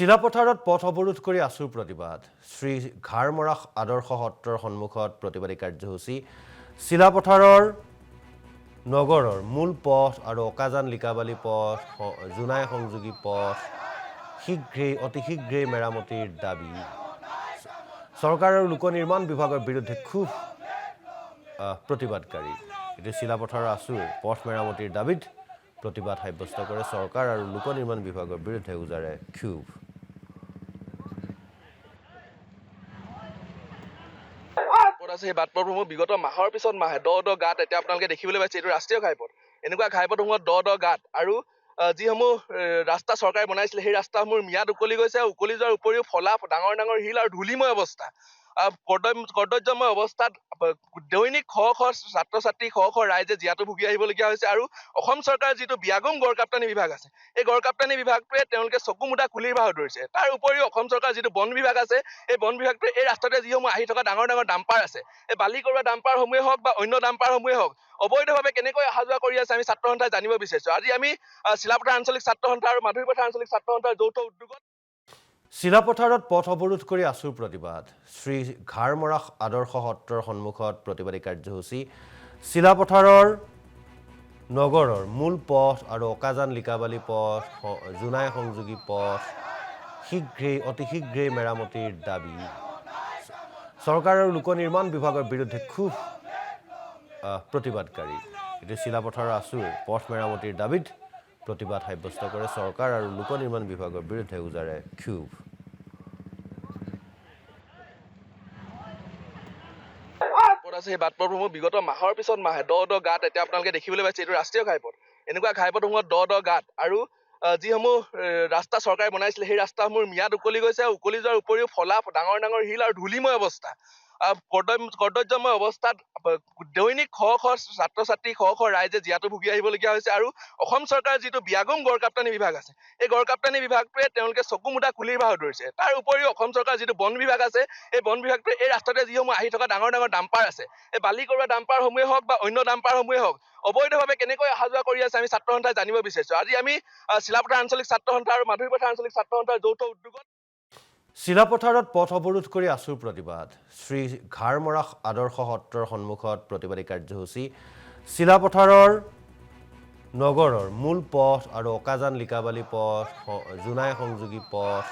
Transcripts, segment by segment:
চিলাপথাৰত পথ অৱৰোধ কৰি আছুৰ প্ৰতিবাদ শ্ৰী ঘাৰমৰা আদৰ্শ সত্ৰৰ সন্মুখত প্ৰতিবাদী কাৰ্যসূচী চিলাপথাৰৰ নগৰৰ মূল পথ আৰু অকাজান লিকাবালি পথ জোনাই সংযোগী পথ অতি শীঘ্ৰেই মেৰামতিৰ দাবী চৰকাৰ আৰু লোক নিৰ্মাণ বিভাগৰ বিৰুদ্ধে ক্ষোভ প্ৰতিবাদকাৰী এটি চিলাপথাৰৰ আছুৰ পথ মেৰামতিৰ দাবীত প্ৰতিবাদ সাব্যস্ত কৰে চৰকাৰ আৰু লোক নিৰ্মাণ বিভাগৰ বিৰুদ্ধে উজাৰে ক্ষোভ সেই বাটপথসমূহ বিগত মাহৰ পিছত মাহে দ গাঁত এতিয়া আপোনালোকে দেখিবলৈ পাইছে এইটো ৰাষ্ট্ৰীয় ঘাইপথ এনেকুৱা ঘাইপথসমূহত দ গাঁত আৰু যিসমূহ ৰাস্তা চৰকাৰে বনাইছিলে সেই ৰাস্তাসমূহৰ ম্যাদ উকলি গৈছে উকলি যোৱাৰ উপৰিও ফলা ডাঙৰ ডাঙৰ শিল আৰু ধূলিময় অৱস্থা কৰ্দব্যময় অৱস্থাত দৈনিক শ ছাত্ৰ ছাত্ৰী শ ৰাইজে জীয়াতু ভুগি আহিবলগীয়া হৈছে আৰু অসম চৰকাৰৰ যিটো বিয়াগম গড়কাপ্তানি বিভাগ আছে এই গড়কাপ্তানি বিভাগটোৱে তেওঁলোকে চকু মুদা খুলিৰ বাহুৰ ধৰিছে তাৰ উপৰিও অসম চৰকাৰৰ যিটো বন বিভাগ আছে এই বন বিভাগটোৱে এই ৰাস্তাতে যিসমূহ আহি থকা ডাঙৰ ডাঙৰ ডাম্পাৰ আছে এই বালি কৰোৱা ডাম্পাৰসমূহে হওক বা অন্য ডাম্পাৰসমূহে হওক অবৈধভাৱে কেনেকৈ অহা যোৱা কৰি আছে আমি ছাত্ৰ সন্থাই জানিব বিচাৰিছো আজি আমি চিলাপথাৰ আঞ্চলিক ছাত্ৰ সন্থা আৰু মাধুৰীপথাৰ আঞ্চলিক ছাত্ৰ সন্থাৰ যৌথ উদ্যোগত চিলাপথাৰত পথ অৱৰোধ কৰি আছুৰ প্ৰতিবাদ শ্ৰী ঘাৰমৰা আদৰ্শ সত্ৰৰ সন্মুখত প্ৰতিবাদী কাৰ্যসূচী চিলাপথাৰৰ নগৰৰ মূল পথ আৰু অকাজান লিকাবালি পথ জোনাই সংযোগী পথ অতি শীঘ্ৰেই মেৰামতিৰ দাবী চৰকাৰ আৰু লোক নিৰ্মাণ বিভাগৰ বিৰুদ্ধে ক্ষোভ প্ৰতিবাদকাৰী এটি চিলাপথাৰৰ আছুৰ পথ মেৰামতিৰ দাবীত প্ৰতিবাদ সাব্যস্ত কৰে চৰকাৰ আৰু লোক নিৰ্মাণ বিভাগৰ বিৰুদ্ধে উজাৰে ক্ষোভ সেই বাটপথসমূহ বিগত মাহৰ পিছত মাহে দ গাঁত এতিয়া আপোনালোকে দেখিবলৈ পাইছে এইটো ৰাষ্ট্ৰীয় ঘাইপথ এনেকুৱা ঘাইপথসমূহত দ গাঁত আৰু যিসমূহ ৰাস্তা চৰকাৰে বনাইছিলে সেই ৰাস্তাসমূহৰ ম্যাদ উকলি গৈছে উকলি যোৱাৰ উপৰিও ফলা ডাঙৰ ডাঙৰ শিল আৰু ধূলিময় অৱস্থা কৰ্দব্যময় অৱস্থাত দৈনিক শ ছাত্ৰ ছাত্ৰী শ ৰাইজে জীয়াতু ভুগি আহিবলগীয়া হৈছে আৰু অসম চৰকাৰৰ যিটো বিয়াগম গড়কাপ্তানি বিভাগ আছে এই গড়কাপ্তানি বিভাগটোৱে তেওঁলোকে চকু মুদা খুলিৰ বাহুৰ ধৰিছে তাৰ উপৰিও অসম চৰকাৰৰ যিটো বন বিভাগ আছে এই বন বিভাগটোৱে এই ৰাস্তাতে যিসমূহ আহি থকা ডাঙৰ ডাঙৰ ডাম্পাৰ আছে এই বালি কৰোৱা ডাম্পাৰসমূহে হওক বা অন্য ডাম্পাৰসমূহে হওক অবৈধভাৱে কেনেকৈ অহা যোৱা কৰি আছে আমি ছাত্ৰ সন্থাই জানিব বিচাৰিছো আজি আমি চিলাপথাৰ আঞ্চলিক ছাত্ৰ সন্থা আৰু মাধুৰীপথাৰ আঞ্চলিক ছাত্ৰ সন্থাৰ যৌথ উদ্যোগত চিলাপথাৰত পথ অৱৰোধ কৰি আছুৰ প্ৰতিবাদ শ্ৰী ঘাৰমৰা আদৰ্শ সত্ৰৰ সন্মুখত প্ৰতিবাদী কাৰ্যসূচী চিলাপথাৰৰ নগৰৰ মূল পথ আৰু অকাজান লিকাবালি পথ জোনাই সংযোগী পথ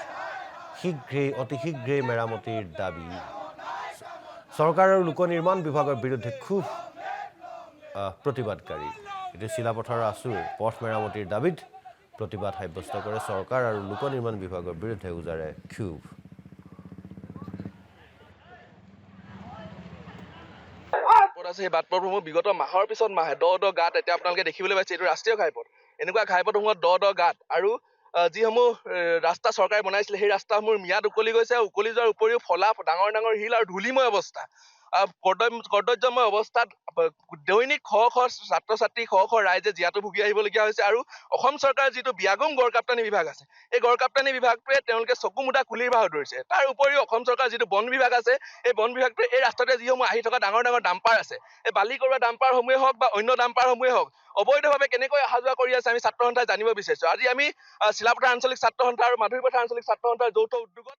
অতি শীঘ্ৰেই মেৰামতিৰ দাবী চৰকাৰ আৰু লোক নিৰ্মাণ বিভাগৰ বিৰুদ্ধে ক্ষোভ প্ৰতিবাদকাৰী এটি চিলাপথাৰৰ আছুৰ পথ মেৰামতিৰ দাবীত প্ৰতিবাদ সাব্যস্ত কৰে চৰকাৰ আৰু লোক নিৰ্মাণ বিভাগৰ বিৰুদ্ধে উজাৰে ক্ষোভ সেই বাটপথসমূহ বিগত মাহৰ পিছত মাহে দ গাঁত এতিয়া আপোনালোকে দেখিবলৈ পাইছে এইটো ৰাষ্ট্ৰীয় ঘাইপথ এনেকুৱা ঘাইপথসমূহত দ গাঁত আৰু যিসমূহ ৰাস্তা চৰকাৰে বনাইছিলে সেই ৰাস্তাসমূহৰ ম্যাদ উকলি গৈছে উকলি যোৱাৰ উপৰিও ফলা ডাঙৰ ডাঙৰ শিল আৰু ধূলিময় অৱস্থা কৰ্দব্যময় অৱস্থাত দৈনিক শ ছাত্ৰ ছাত্ৰী শ ৰাইজে জীয়াতু ভুগি আহিবলগীয়া হৈছে আৰু অসম চৰকাৰৰ যিটো বিয়াগম গড়কাপ্তানি বিভাগ আছে এই গড়কাপ্তানি বিভাগটোৱে তেওঁলোকে চকু মুদা খুলিৰ বাহুৰ ধৰিছে তাৰ উপৰিও অসম চৰকাৰৰ যিটো বন বিভাগ আছে এই বন বিভাগটোৱে এই ৰাস্তাতে যিসমূহ আহি থকা ডাঙৰ ডাঙৰ ডাম্পাৰ আছে এই বালি কৰোৱা ডাম্পাৰসমূহে হওক বা অন্য ডাম্পাৰসমূহে হওক অবৈধভাৱে কেনেকৈ অহা যোৱা কৰি আছে আমি ছাত্ৰ সন্থাই জানিব বিচাৰিছো আজি আমি চিলাপথাৰ আঞ্চলিক ছাত্ৰ সন্থা আৰু মাধুৰীপথাৰ আঞ্চলিক ছাত্ৰ সন্থাৰ যৌথ উদ্যোগত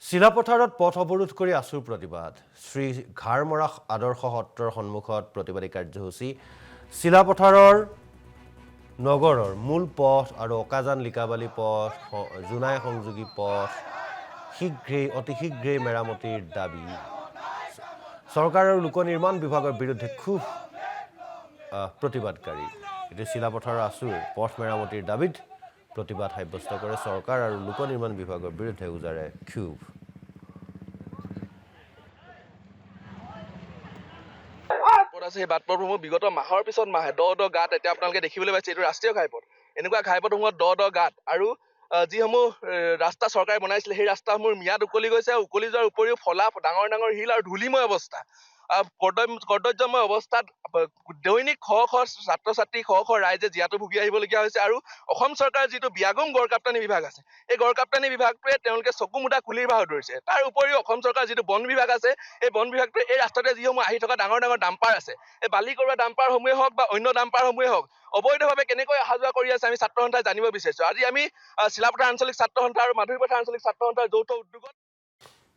চিলাপথাৰত পথ অৱৰোধ কৰি আছুৰ প্ৰতিবাদ শ্ৰী ঘাৰমৰা আদৰ্শ সত্ৰৰ সন্মুখত প্ৰতিবাদী কাৰ্যসূচী চিলাপথাৰৰ নগৰৰ মূল পথ আৰু অকাজান লিকাবালি পথ জোনাই সংযোগী পথ অতি শীঘ্ৰেই মেৰামতিৰ দাবী চৰকাৰ আৰু লোক নিৰ্মাণ বিভাগৰ বিৰুদ্ধে ক্ষোভ প্ৰতিবাদকাৰী এটি চিলাপথাৰৰ আছুৰ পথ মেৰামতিৰ দাবীত প্ৰতিবাদ সাব্যস্ত কৰে চৰকাৰ আৰু লোক নিৰ্মাণ বিভাগৰ বিৰুদ্ধে উজাৰে ক্ষোভ সেই বাটপথসমূহ বিগত মাহৰ পিছত মাহে দ গাঁত এতিয়া আপোনালোকে দেখিবলৈ পাইছে এইটো ৰাষ্ট্ৰীয় ঘাইপথ এনেকুৱা ঘাইপথসমূহত দ গাঁত আৰু যিসমূহ ৰাস্তা চৰকাৰে বনাইছিলে সেই ৰাস্তাসমূহৰ ম্যাদ উকলি গৈছে উকলি যোৱাৰ উপৰিও ফলা ডাঙৰ ডাঙৰ শিল আৰু ধূলিময় অৱস্থা কৰ্দৰ্যময় অৱস্থাত দৈনিক শ শ ছাত্ৰ ছাত্ৰী শ শ ৰাইজে জীয়াতু ভুগি আহিবলগীয়া হৈছে। আৰু অসম চৰকাৰৰ যিটো বিয়াগম গড়কাপ্তানি বিভাগ আছে, এই গড়কাপ্তানি বিভাগটোৱে তেওঁলোকে চকু মুদা খুলিৰ বাহ ধৰিছে। তাৰ উপৰিও অসম চৰকাৰৰ যিটো বন বিভাগ আছে, এই বন বিভাগটোৱে এই ৰাস্তাতে যিসমূহ আহি থকা ডাঙৰ ডাঙৰ ডাম্পাৰ আছে, এই বালি কৰোৱা ডাম্পাৰসমূহে হওক বা অন্য ডাম্পাৰসমূহে হওক, অবৈধভাৱে কেনেকৈ অহা যোৱা কৰি আছে আমি ছাত্ৰ সন্থাই জানিব বিচাৰিছো। আজি আমি চিলাপথাৰ আঞ্চলিক ছাত্ৰ সন্থা আৰু মাধুৰীপথাৰ আঞ্চলিক ছাত্ৰ সন্থাৰ যৌথ উদ্যোগত